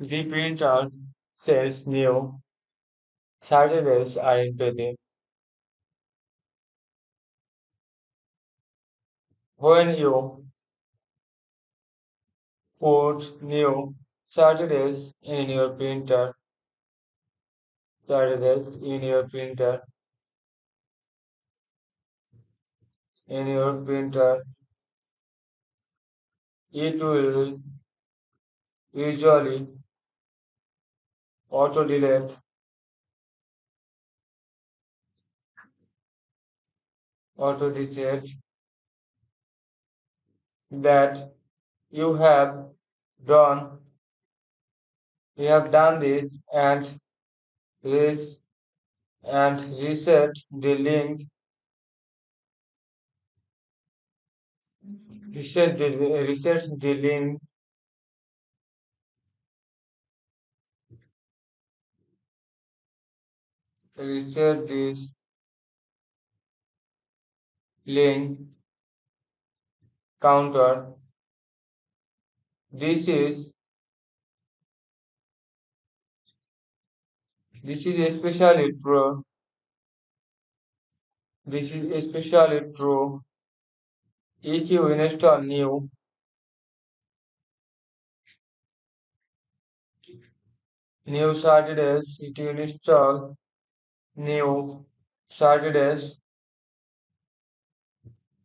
The printer says new Saturdays are included. When you put new Saturdays Saturdays in your printer, it will usually auto-delete, auto-delete that you have done, you have done this res, and reset the link, reset the link, reset this link counter. This is this is especially true. This is especially true if you install new Saturdays. If you install new Saturdays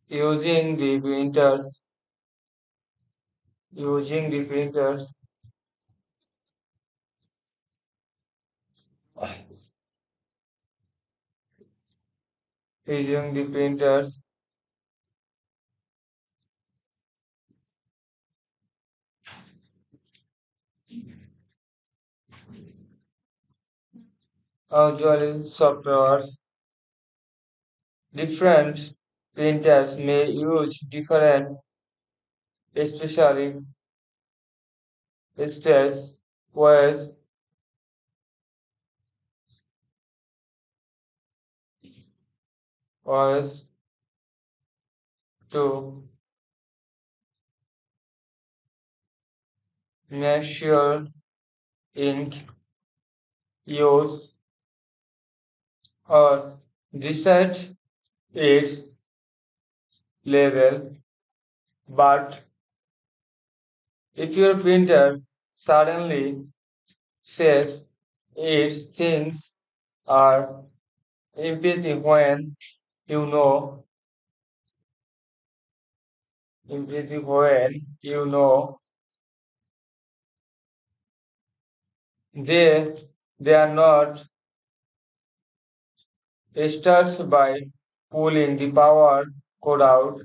using the printers, using the printers, using the printers, usually software, different printers may use different, especially space ways ways to make sure ink use or reset its level. But if your printer suddenly says its things are empty you know, when you know they they are not, starts by pulling the power code out,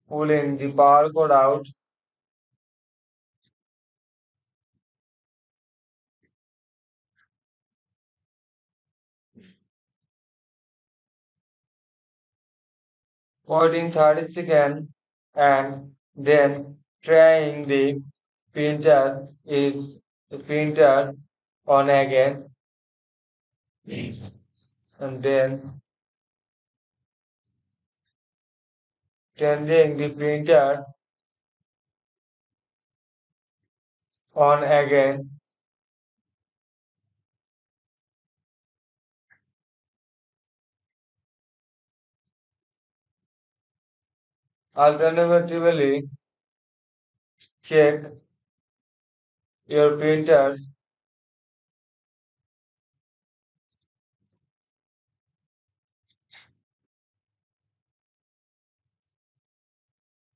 pulling the power code out, waiting 30 seconds, and then trying printer is the printer on again, and then turning the printer on again. Alternatively, check your printers.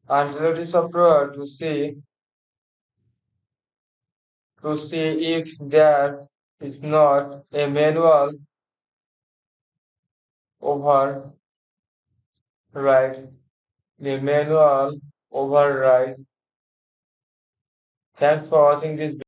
Alternative software to see if there is not a manual override. The manual override. Thanks for watching this